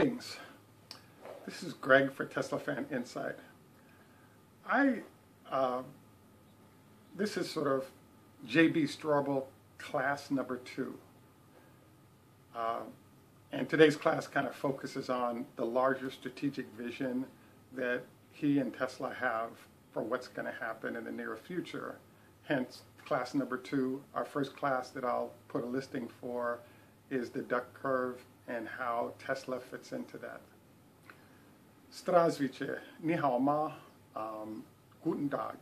Greetings. This is Greg for Tesla Fan Insight. This is sort of JB Straubel class number 2. And today's class kind of focuses on the larger strategic vision that he and Tesla have for what's going to happen in the near future. Hence, class number 2. Our first class that I'll put a listing for is the duck curve and how Tesla fits into that. Zdravstvuyte, ni hao ma, guten Tag,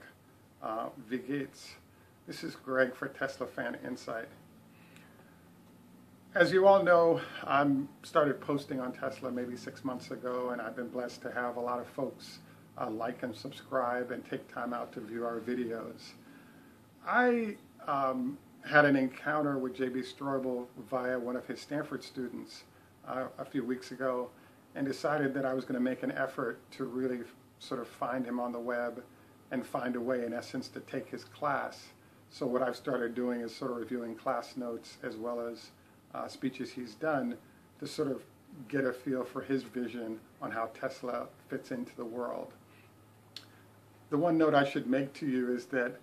wie geht's? This is Greg for Tesla Fan Insight. As you all know, I started posting on Tesla maybe 6 months ago, and I've been blessed to have a lot of folks like and subscribe and take time out to view our videos. I had an encounter with JB Straubel via one of his Stanford students a few weeks ago, and decided that I was going to make an effort to really sort of find him on the web and find a way, in essence, to take his class. So what I've started doing is sort of reviewing class notes as well as speeches he's done to sort of get a feel for his vision on how Tesla fits into the world. The one note I should make to you is that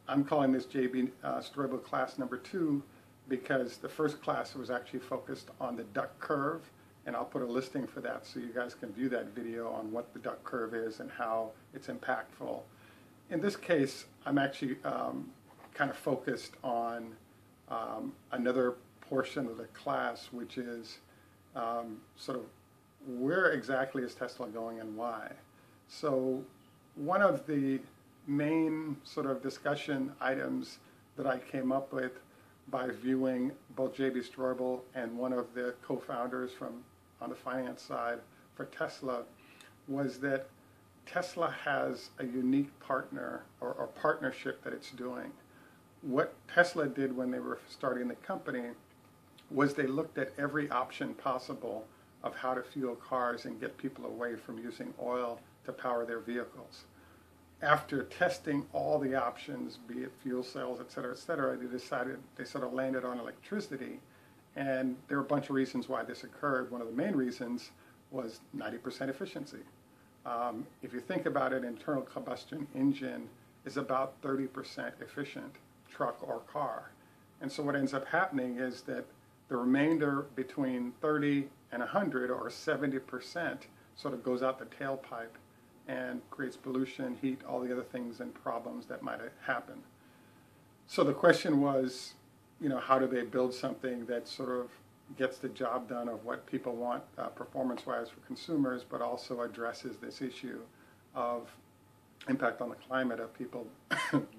I'm calling this JB Straubel class number 2 because the first class was actually focused on the duck curve, and I'll put a listing for that so you guys can view that video on what the duck curve is and how it's impactful. In this case, I'm actually kind of focused on another portion of the class, which is sort of where exactly is Tesla going and why. So one of the main sort of discussion items that I came up with by viewing both JB Straubel and one of the co-founders on the finance side for Tesla was that Tesla has a unique partner or partnership that it's doing. What Tesla did when they were starting the company was they looked at every option possible of how to fuel cars and get people away from using oil to power their vehicles. After testing all the options, be it fuel cells, et cetera, they sort of landed on electricity. And there are a bunch of reasons why this occurred. One of the main reasons was 90% efficiency. If you think about it, internal combustion engine is about 30% efficient, truck or car. And so what ends up happening is that the remainder between 30 and 100, or 70%, sort of goes out the tailpipe and creates pollution, heat, all the other things and problems that might happen. So the question was, how do they build something that sort of gets the job done of what people want performance-wise for consumers, but also addresses this issue of impact on the climate of people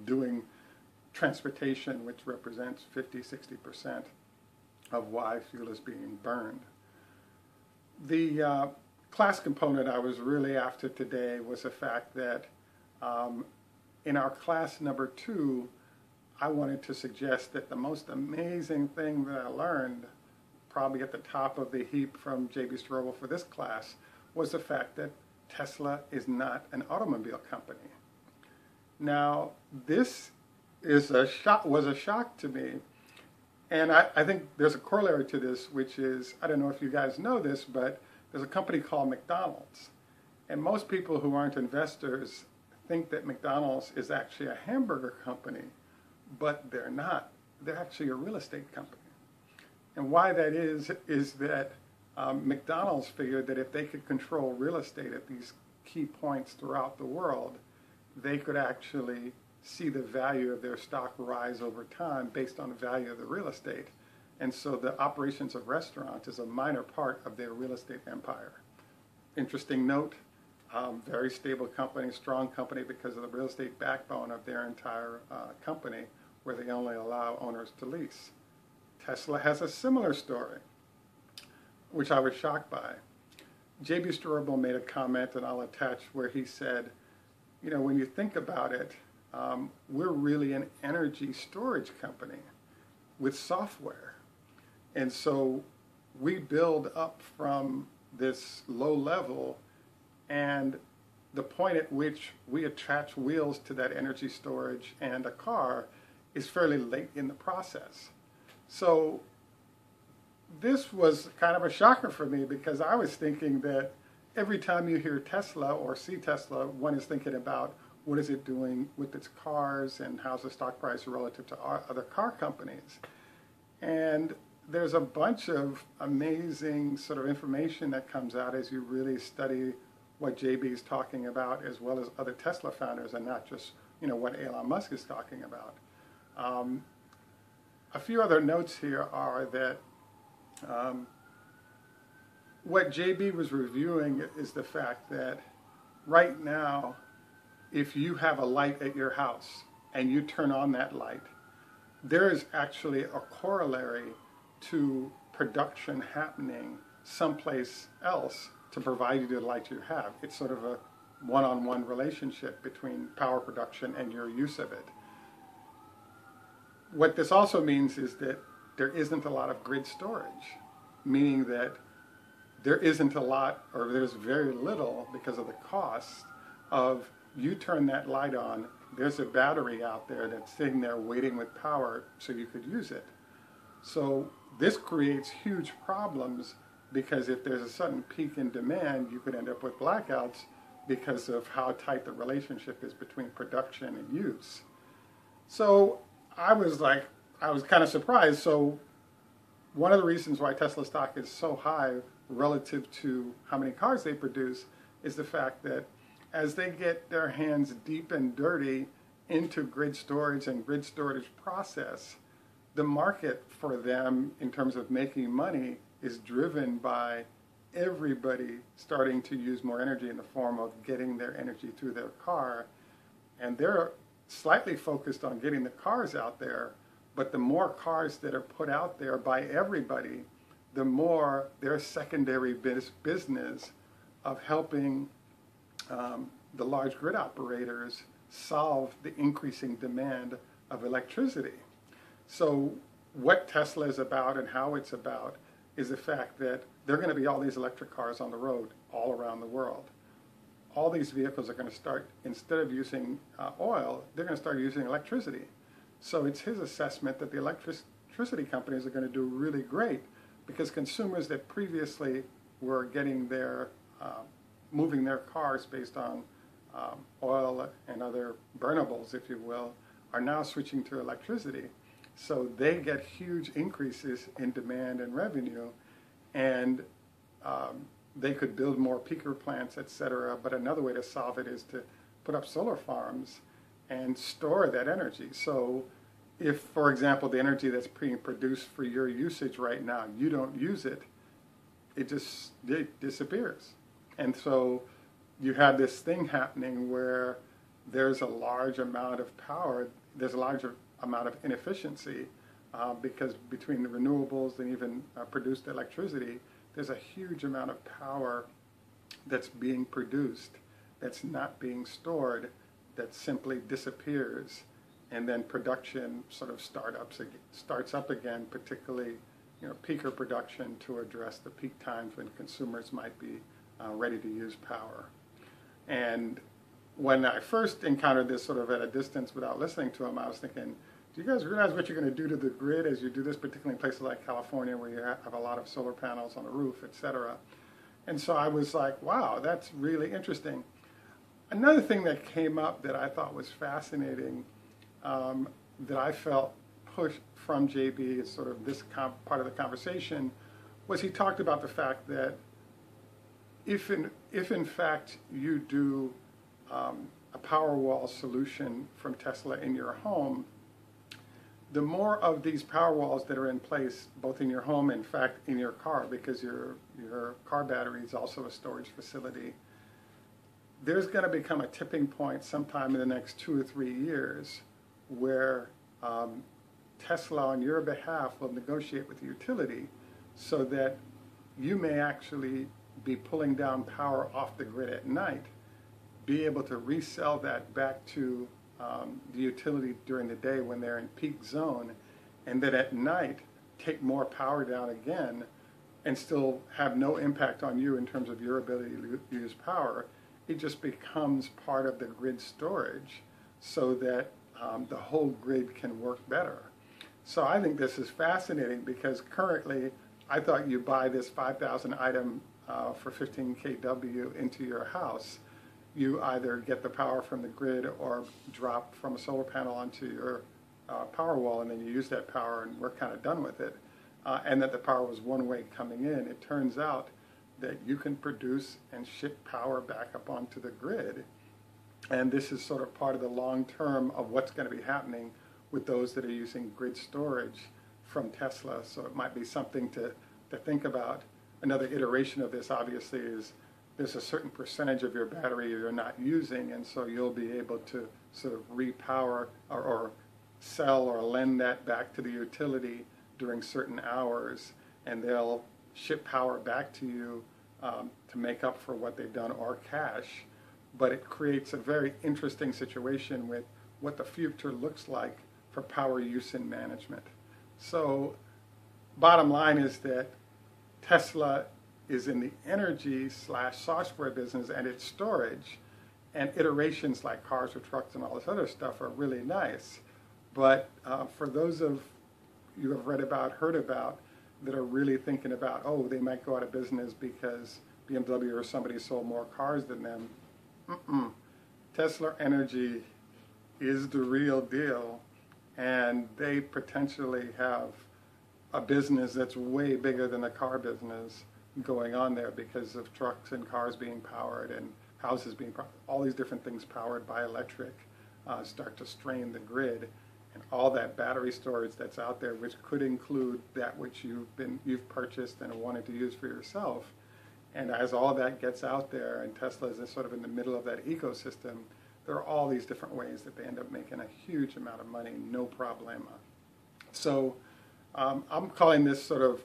doing transportation, which represents 50–60% of why fuel is being burned. The class component I was really after today was the fact that in our class number 2, I wanted to suggest that the most amazing thing that I learned, probably at the top of the heap from JB Straubel for this class, was the fact that Tesla is not an automobile company. Now, this is was a shock to me, and I think there's a corollary to this, which is, I don't know if you guys know this, but there's a company called McDonald's. And most people who aren't investors think that McDonald's is actually a hamburger company, but they're not. They're actually a real estate company. And why that is that McDonald's figured that if they could control real estate at these key points throughout the world, they could actually see the value of their stock rise over time based on the value of the real estate. And so the operations of restaurants is a minor part of their real estate empire. Interesting note, very stable company, strong company because of the real estate backbone of their entire company, where they only allow owners to lease. Tesla has a similar story, which I was shocked by. JB Straubel made a comment, and I'll attach, where he said, when you think about it, we're really an energy storage company with software. And so we build up from this low level, and the point at which we attach wheels to that energy storage and a car is fairly late in the process. So this was kind of a shocker for me because I was thinking that every time you hear Tesla or see Tesla, one is thinking about what is it doing with its cars and how's the stock price relative to other car companies. And there's a bunch of amazing sort of information that comes out as you really study what JB is talking about, as well as other Tesla founders, and not just what Elon Musk is talking about. A few other notes here are that what JB was reviewing is the fact that right now, if you have a light at your house and you turn on that light, there is actually a corollary to production happening someplace else to provide you the light you have. It's sort of a one-on-one relationship between power production and your use of it. What this also means is that there isn't a lot of grid storage, meaning that there isn't a lot, or there's very little because of the cost of you turn that light on, there's a battery out there that's sitting there waiting with power so you could use it. So this creates huge problems because if there's a sudden peak in demand, you could end up with blackouts because of how tight the relationship is between production and use. So I was kind of surprised. So one of the reasons why Tesla stock is so high relative to how many cars they produce is the fact that as they get their hands deep and dirty into grid storage and grid storage process, the market for them in terms of making money is driven by everybody starting to use more energy in the form of getting their energy through their car. And they're slightly focused on getting the cars out there, but the more cars that are put out there by everybody, the more their secondary business of helping the large grid operators solve the increasing demand of electricity. So what Tesla is about and how it's about is the fact that there are going to be all these electric cars on the road all around the world. All these vehicles are going to start, instead of using oil, they're going to start using electricity. So it's his assessment that the electricity companies are going to do really great because consumers that previously were getting their, moving their cars based on oil and other burnables, if you will, are now switching to electricity. So they get huge increases in demand and revenue, and they could build more peaker plants, etc. But another way to solve it is to put up solar farms and store that energy. So if, for example, the energy that's being produced for your usage right now, you don't use it, it disappears. And so you have this thing happening where there's a large amount of power, there's a large amount of inefficiency because between the renewables and even produced electricity, there's a huge amount of power that's being produced, that's not being stored, that simply disappears, and then production sort of starts up again, particularly peaker production to address the peak times when consumers might be ready to use power. And when I first encountered this sort of at a distance without listening to him, I was thinking, do you guys realize what you're going to do to the grid as you do this, particularly in places like California where you have a lot of solar panels on the roof, etc.? And so I was like, wow, that's really interesting. Another thing that came up that I thought was fascinating, that I felt pushed from JB as sort of this part of the conversation, was he talked about the fact that if in fact you do a Powerwall solution from Tesla in your home, the more of these Powerwalls that are in place, both in your home and in fact in your car, because your car battery is also a storage facility, there's going to become a tipping point sometime in the next 2 or 3 years where Tesla on your behalf will negotiate with the utility so that you may actually be pulling down power off the grid at night, be able to resell that back to the utility during the day when they're in peak zone, and then at night take more power down again and still have no impact on you in terms of your ability to use power. It just becomes part of the grid storage so that the whole grid can work better. So I think this is fascinating because currently I thought you buy this 5,000 item for 15 kW into your house. You either get the power from the grid or drop from a solar panel onto your power wall, and then you use that power, and we're kind of done with it. And that the power was one way coming in. It turns out that you can produce and ship power back up onto the grid. And this is sort of part of the long term of what's going to be happening with those that are using grid storage from Tesla. So it might be something to think about. Another iteration of this, obviously, is there's a certain percentage of your battery you're not using, and so you'll be able to sort of repower or sell or lend that back to the utility during certain hours, and they'll ship power back to you to make up for what they've done, or cash. But it creates a very interesting situation with what the future looks like for power use and management. So bottom line is that Tesla is in the energy/software business, and its storage and iterations like cars or trucks and all this other stuff are really nice. But for those of you have read about, heard about, that are really thinking about, oh, they might go out of business because BMW or somebody sold more cars than them. Tesla Energy is the real deal, and they potentially have a business that's way bigger than the car business going on there because of trucks and cars being powered and houses being powered. All these different things powered by electric start to strain the grid, and all that battery storage that's out there, which could include that which you've purchased and wanted to use for yourself. And as all that gets out there, and Tesla is sort of in the middle of that ecosystem, there are all these different ways that they end up making a huge amount of money, no problema. So I'm calling this sort of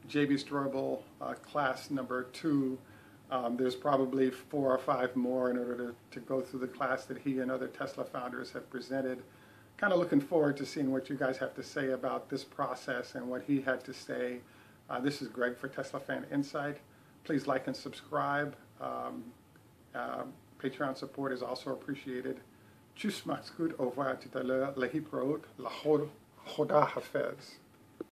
JB Straubel class number 2. There's probably 4 or 5 more in order to go through the class that he and other Tesla founders have presented. Kind of looking forward to seeing what you guys have to say about this process and what he had to say. This is Greg for Tesla Fan Insight. Please like and subscribe. Patreon support is also appreciated. Tschüss, macht's gut, au revoir, tout à l'heure, la Hiprot, la Choda Hafez.